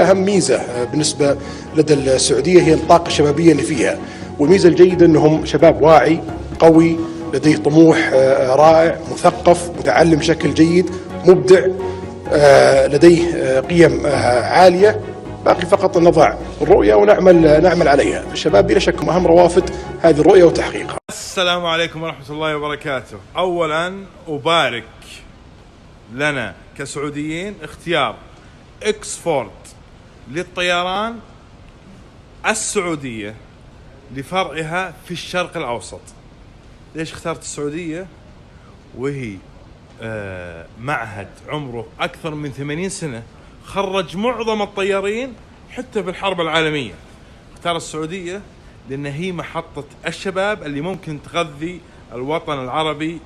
أهم ميزة بالنسبة لدى السعودية هي الطاقة الشبابية اللي فيها، والميزة الجيدة أنهم شباب واعي قوي لديه طموح رائع، مثقف، متعلم بشكل جيد، مبدع، لديه قيم عالية. باقي فقط أن نضع الرؤية ونعمل عليها. الشباب بلا شك هم أهم روافد هذه الرؤية وتحقيقها. السلام عليكم ورحمة الله وبركاته. أولا أبارك لنا كسعوديين اختيار إكسفورد للطيران السعودية لفرعها في الشرق الأوسط. ليش اخترت السعودية وهي معهد عمره أكثر من 80 سنة، خرج معظم الطيارين حتى بالحرب العالمية. اختار السعودية لأن هي محطة الشباب اللي ممكن تغذي الوطن العربي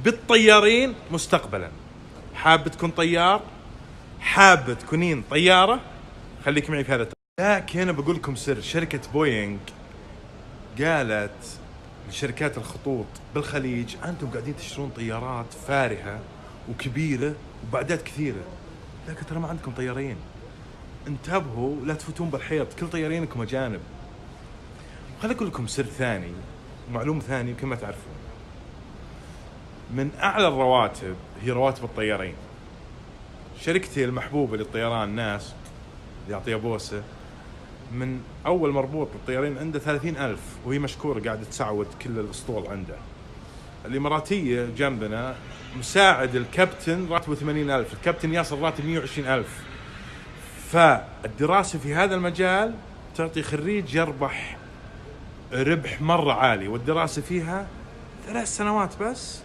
بالطيارين مستقبلا. حاب تكون طيار، حاب تكونين طيارة، خليك معي في هذا. لكن بقول لكم سر، شركة بوينغ قالت لشركات الخطوط بالخليج أنتم قاعدين تشترون طيارات فارهة وكبيرة وبعدات كثيرة، لكن ترى ما عندكم طيارين. انتبهوا لا تفوتون بالحيط، كل طيارينكم أجانب. خليني أقول لكم سر ثاني ومعلومة ثانية يمكن ما تعرفون. من أعلى الرواتب هي رواتب الطيارين. شركتي المحبوبة للطيران ناس اللي يعطيها بوسة، من أول مربوط بالطيارين عنده 30,000، وهي مشكورة قاعدة تسعود كل الأسطول عنده. الإماراتية جنبنا مساعد الكابتن راتبه 80,000، الكابتن ياسر راتب 120,000. فالدراسة في هذا المجال تعطي خريج يربح ربح مرة عالي، والدراسة فيها 3 سنوات بس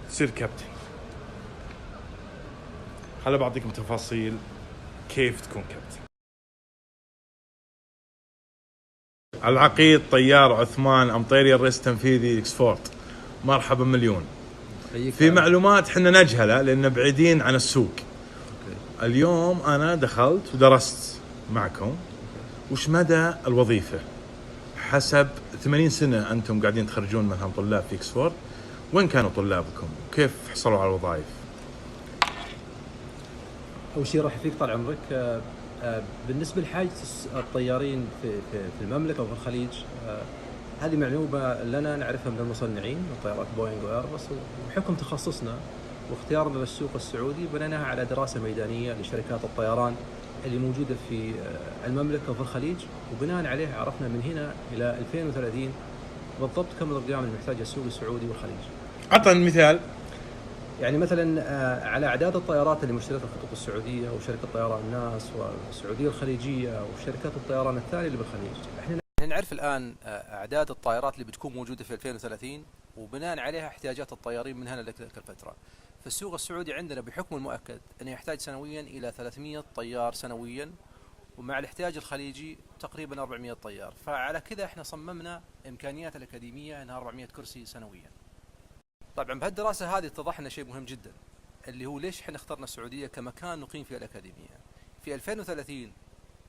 تصير كابتن. خليني بعطيكم تفاصيل كيف تكون كابتن. العقيد طيار عثمان أمطيري، الرئيس التنفيذي إكسفورد. مرحبا مليون. في معلومات حنا نجهلها لأن بعيدين عن السوق. اليوم أنا دخلت ودرست معكم وش مدى الوظيفة حسب 80 سنة أنتم قاعدين تخرجون منها طلاب في إكسفورد. وين كانوا طلابكم؟ كيف حصلوا على الوظائف؟ أول شيء راح يفيك طال عمرك، بالنسبة لحاجة الطيارين في المملكة وفي الخليج، هذه معلومة لنا نعرفها من المصنعين من طيارات بوينغ وإيرباص، وبحكم تخصصنا واختيارنا للسوق السعودي بنيناها على دراسة ميدانية لشركات الطيران اللي موجودة في المملكة وفي الخليج، وبناء عليها عرفنا من هنا إلى 2030 بالضبط كم الأرقام اللي محتاجها السوق السعودي والخليج. أعطني مثال. يعني مثلا على أعداد الطيارات اللي مشتريتها الخطوط السعودية وشركة طيران الناس والسعودية الخليجية وشركات الطيران الثانية اللي بالخليج، احنا نعرف الآن أعداد الطائرات اللي بتكون موجودة في 2030 وبناء عليها احتياجات الطيارين من هنا لتلك الفترة. في السوق السعودي عندنا بحكم المؤكد أنه يحتاج سنويا إلى 300 طيار سنويا، ومع الاحتياج الخليجي تقريبا 400 طيار. فعلى كذا احنا صممنا إمكانيات الأكاديمية أنها 400 كرسي سنويا. طبعا بهالدراسة هذه اتضح لنا شيء مهم جدا، اللي هو ليش احنا اخترنا السعودية كمكان نقيم فيه الأكاديمية. في 2030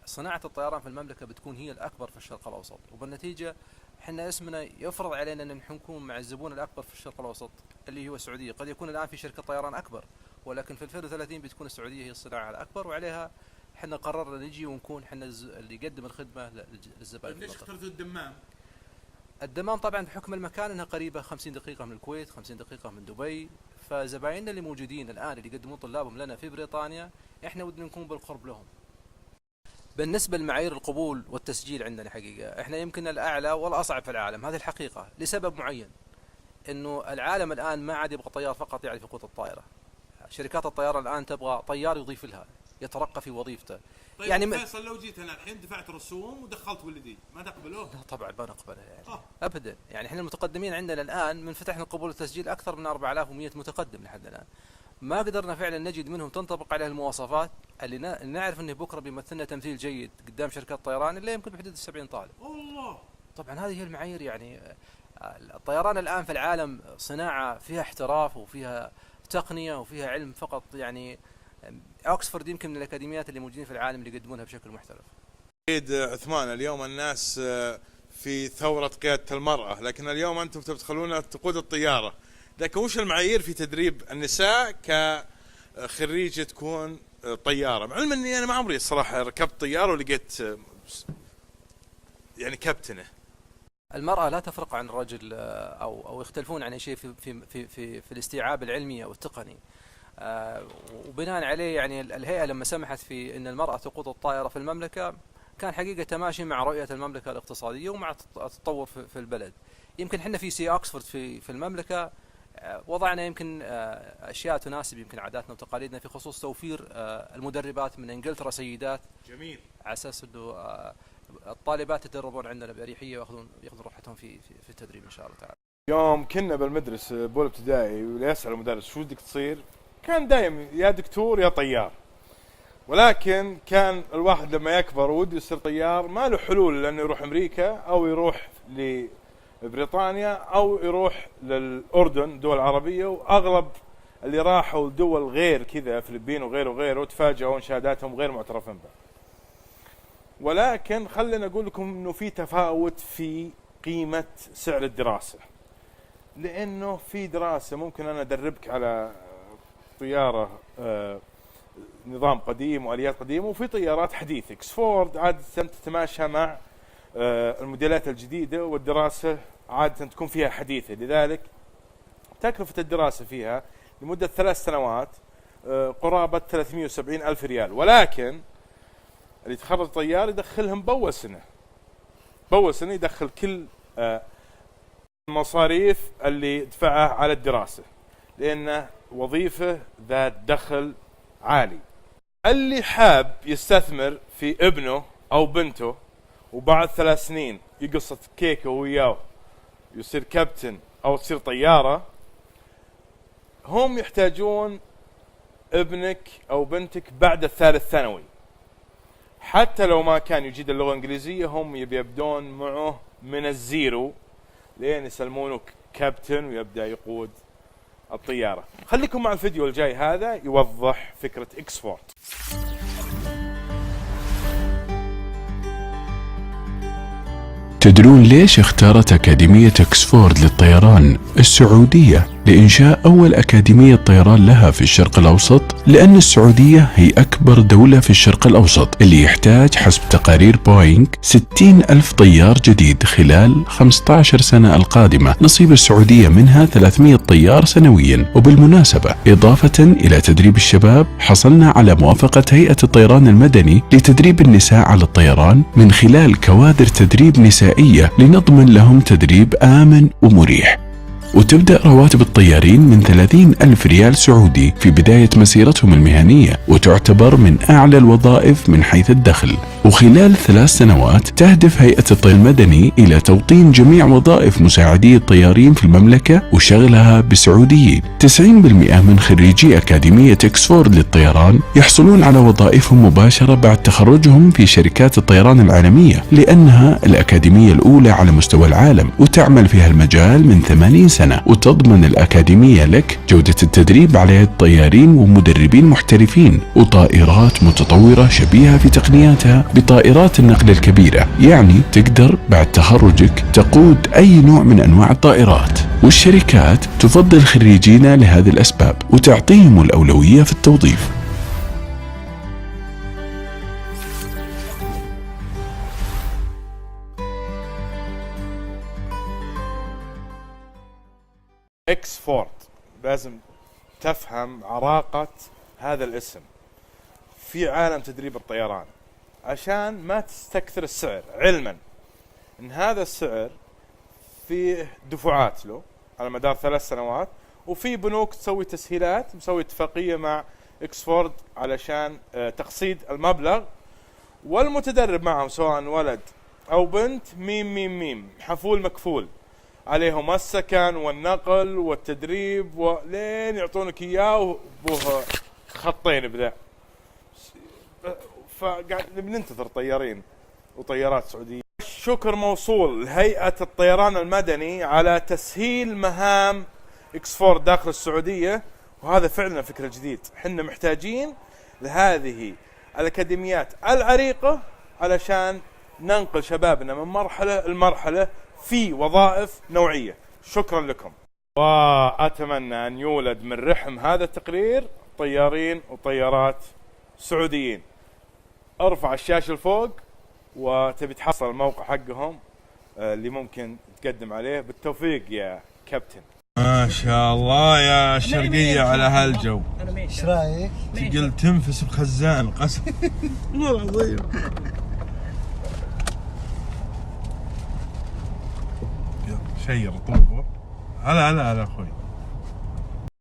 صناعة الطيران في المملكة بتكون هي الأكبر في الشرق الأوسط، وبالنتيجة احنا اسمنا يفرض علينا أن نكون مع الزبون الأكبر في الشرق الأوسط اللي هو السعودية. قد يكون الآن في شركة طيران أكبر، ولكن في 2030 بتكون السعودية هي الصناعة الأكبر، وعليها احنا قررنا نجي ونكون احنا اللي يقدم الخدمة للزبائن. ليش اخترتوا الدمام؟ الدمام طبعا بحكم المكان انها قريبه 50 دقيقه من الكويت، 50 دقيقه من دبي، فزبايننا اللي موجودين الان اللي يقدمون طلابهم لنا في بريطانيا احنا ودنا نكون بالقرب لهم. بالنسبه لمعايير القبول والتسجيل عندنا حقيقه احنا يمكن الاعلى والاصعب في العالم، هذه الحقيقه لسبب معين، انه العالم الان ما عاد يبغى طيار فقط يعرف يقود الطائره. شركات الطيران الان تبغى طيار يضيف لها، يترقى في وظيفته. طيب يعني فيصل لو جيت انا الحين دفعت رسوم ودخلت ولدي ما تقبلوه؟ لا طبعا ما نقبلها يعني. ابدا. يعني احنا المتقدمين عندنا الان من فتحنا القبول والتسجيل اكثر من 4100 متقدم لحد الان، ما قدرنا فعلا نجد منهم تنطبق عليه المواصفات اللي نعرف انه بكره بيمثلنا تمثيل جيد قدام شركات طيران اللي يمكن بحدود 70 طالب. الله. طبعا هذه هي المعايير. يعني الطيران الان في العالم صناعه فيها احتراف وفيها تقنيه وفيها علم فقط. يعني اوكسفورد يمكن من الاكاديميات اللي موجودين في العالم اللي يقدمونها بشكل محترف. سيد عثمان، اليوم الناس في ثورة قيادة المرأة، لكن اليوم أنتم تدخلون تقود الطيارة، لكن وش المعايير في تدريب النساء كخريجة تكون طياره، مع علم اني انا ما عمري الصراحه ركبت طياره ولقيت يعني كابتنه. المرأة لا تفرق عن الرجل أو يختلفون عن أي شيء في الاستيعاب العلمي أو التقني. وبناء عليه يعني الهيئة لما سمحت في أن المرأة تقود الطائرة في المملكة كان حقيقة تماشي مع رؤية المملكة الاقتصادية ومع التطور في البلد. يمكن حنا في سي أكسفورد في المملكة وضعنا يمكن أشياء تناسب يمكن عاداتنا وتقاليدنا في خصوص توفير المدربات من إنجلترا سيدات. جميل. على أساس أنه الطالبات يتدربون عندنا بأريحية ويأخذون راحتهم في التدريب إن شاء الله تعالى. يوم كنا بالمدرسة بول ابتدائي ويسأل المدرس شو بدك تصير؟ كان دايم يا دكتور يا طيار. ولكن كان الواحد لما يكبر وده يصير طيار ما له حلول، لأنه يروح أمريكا أو يروح لبريطانيا أو يروح للأردن دول عربية، وأغلب اللي راحوا لدول غير كذا فلبين وغيره تفاجئوا شهاداتهم غير معترفين بها. ولكن خلينا أقول لكم إنه في تفاوت في قيمة سعر الدراسة، لأنه في دراسة ممكن أنا أدربك على طيارة نظام قديم وآليات قديمة، وفي طيارات حديثة. إكسفورد عادة تتماشى مع الموديلات الجديدة، والدراسة عادة تكون فيها حديثة، لذلك تكلفة الدراسة فيها لمدة 3 سنوات قرابة 370 ألف ريال. ولكن اللي يتخرج طيار يدخلهم بأول سنة يدخل كل المصاريف اللي يدفعها على الدراسة، لأنه وظيفة ذات دخل عالي. اللي حاب يستثمر في ابنه أو بنته وبعد 3 سنين يقصد كيكه وياه يصير كابتن أو تصير طيارة، هم يحتاجون ابنك أو بنتك بعد الثالث ثانوي. حتى لو ما كان يجيد اللغة الإنجليزية هم يبدون معه من الزيرو لين يسلمونه كابتن ويبدأ يقود الطيارة. خليكم مع الفيديو الجاي، هذا يوضح فكرة إكسفورد. تدرون ليش اختارت أكاديمية إكسفورد للطيران السعودية لإنشاء أول أكاديمية طيران لها في الشرق الأوسط؟ لأن السعودية هي أكبر دولة في الشرق الأوسط اللي يحتاج حسب تقارير بوينغ 60 ألف طيار جديد خلال 15 سنة القادمة. نصيب السعودية منها 300 طيار سنويا. وبالمناسبة إضافة إلى تدريب الشباب حصلنا على موافقة هيئة الطيران المدني لتدريب النساء على الطيران من خلال كوادر تدريب نسائية لنضمن لهم تدريب آمن ومريح. وتبدأ رواتب الطيارين من 30 ألف ريال سعودي في بداية مسيرتهم المهنية، وتعتبر من أعلى الوظائف من حيث الدخل. وخلال 3 سنوات تهدف هيئة الطيران المدني إلى توطين جميع وظائف مساعدي الطيارين في المملكة وشغلها بسعوديين. 90% من خريجي أكاديمية إكسفورد للطيران يحصلون على وظائفهم مباشرة بعد تخرجهم في شركات الطيران العالمية، لأنها الأكاديمية الأولى على مستوى العالم وتعمل في هالمجال من 80 سنة. وتضمن الأكاديمية لك جودة التدريب على يد طيارين ومدربين محترفين وطائرات متطورة شبيهة في تقنياتها بطائرات النقل الكبيرة، يعني تقدر بعد تخرجك تقود أي نوع من أنواع الطائرات. والشركات تفضل خريجينا لهذه الأسباب وتعطيهم الأولوية في التوظيف. إكسفورد لازم تفهم عراقة هذا الاسم في عالم تدريب الطيران عشان ما تستكثر السعر، علما ان هذا السعر فيه دفعات له على مدار 3 سنوات، وفي بنوك تسوي تسهيلات، مسوي اتفاقية مع إكسفورد علشان تقسيط المبلغ، والمتدرب معهم سواء ولد او بنت ميم حفول مكفول عليهم السكن والنقل والتدريب ولين يعطونك اياه وبه خطين بذا. فقاعد بننتظر طيارين وطيارات سعودية. شكر موصول لهيئة الطيران المدني على تسهيل مهام إكسفورد داخل السعودية، وهذا فعلا فكرة جديد. حنا محتاجين لهذه الأكاديميات العريقة علشان ننقل شبابنا من مرحلة لمرحلة في وظائف نوعية. شكرا لكم، وأتمنى أن يولد من رحم هذا التقرير طيارين وطيارات سعوديين. ارفع الشاشة لفوق وتبي تحصل الموقع حقهم اللي ممكن تقدم عليه. بالتوفيق يا كابتن. ما شاء الله يا شرقية على هالجو. ايش رايك؟ تقل تنفس بخزان قسم والله العظيم. شير طوبه. هلا اخوي.